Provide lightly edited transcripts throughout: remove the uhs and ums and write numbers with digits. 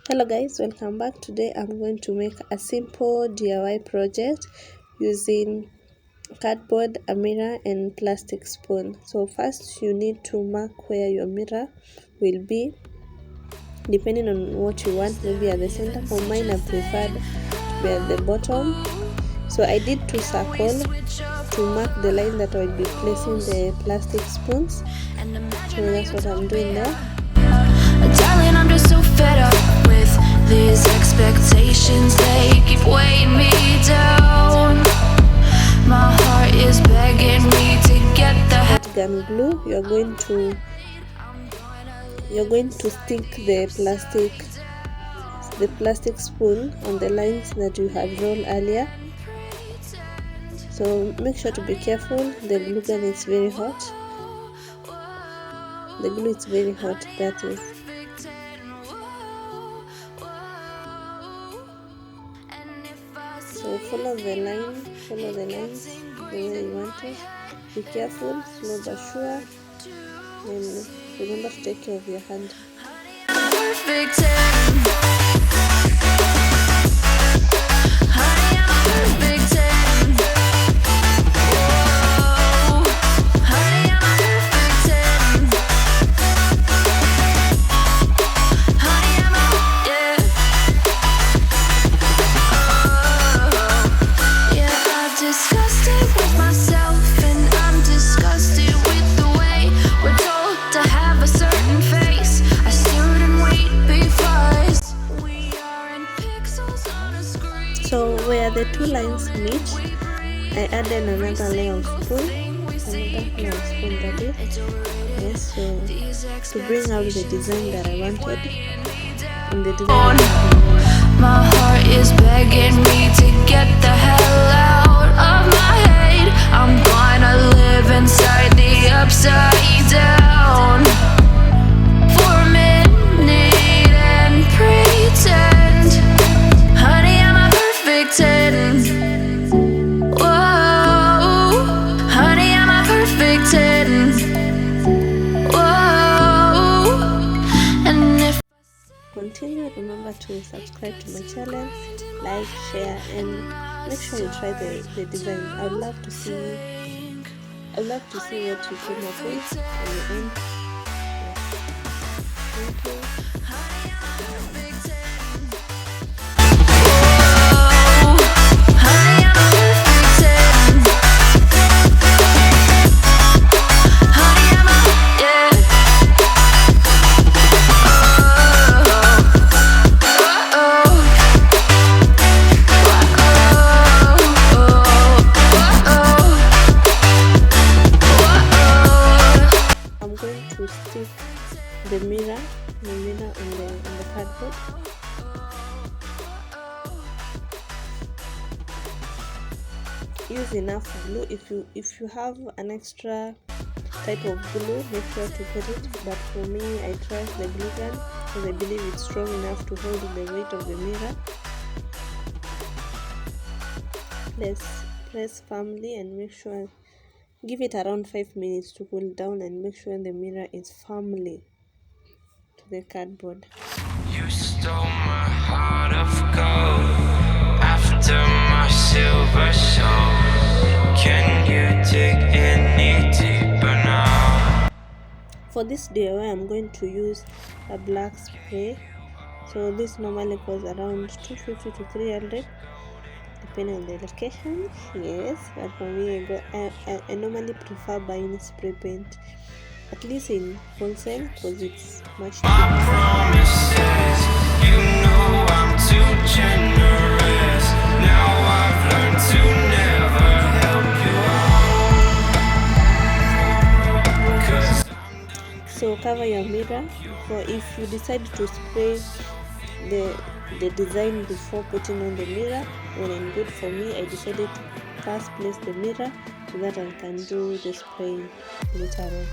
Hello guys, welcome back. Today I'm going to make a simple DIY project using cardboard, a mirror and plastic spoon. So first you need to mark where your mirror will be depending on what you want, maybe at the center. For mine I preferred to be at the bottom, so I did 2 circles to mark the line that I will be placing the plastic spoons. So that's what I'm doing there. Darling, I'm just so fed up with these expectations. They keep weighing me down. My heart is begging me to get the Gun glue. You're going to stick the plastic spoon on the lines that you have drawn earlier. So make sure to be careful. The glue gun is very hot. The glue is very hot, that is. So follow the lines the way you want it. Be careful, slow but sure, and remember to take care of your hand. So where the 2 lines meet, I added another layer of spoon, that is. Yes, so to bring out the design that I wanted. In the design, my heart is begging me to get the hell out of my head. I'm gonna live inside the upside down for a minute and pretend, honey, I'm a perfect 10. Whoa, honey, I'm a perfect 10. Whoa, and if continue, remember to subscribe to my channel, like, share, and make sure you try the design. I'd love to see what you came up with at the end. Thank you. To stick the mirror on the cardboard. Use enough glue. If you have an extra type of glue, make sure to put it. But for me, I trust the glue gun because I believe it's strong enough to hold the weight of the mirror. Press firmly and make sure. Give it around 5 minutes to cool down and make sure the mirror is firmly to the cardboard. You stole my heart of gold after my silver soul. Can you dig any deeper now? For this DIY, I'm going to use a black spray. So this normally costs around 250 to 300. Depending on the location, yes, but for me I normally prefer buying spray paint, at least in wholesale, because it's much cheaper. My promises, you know I'm too generous. Now I've learned to never help you out. So cover your mirror. For if you decide to spray the design before putting on the mirror, well and good. For me, I decided to first place the mirror so that I can do the spraying later on.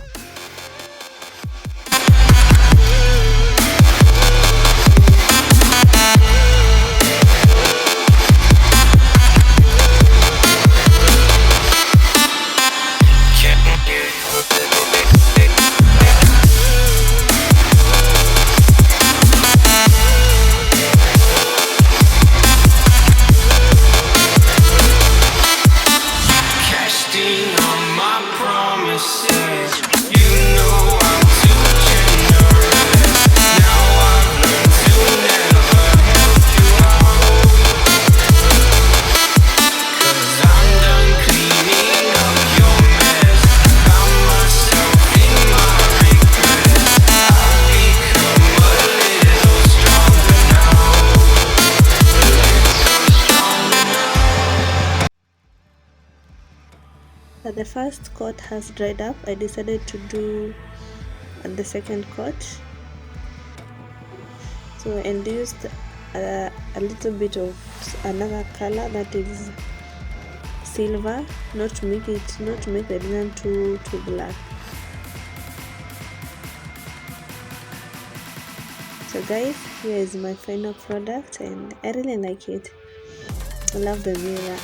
The first coat has dried up. I decided to do the second coat, so and used a little bit of another color, that is silver, not to make the design too black. So guys, here is my final product, and I really like it. I love the mirror.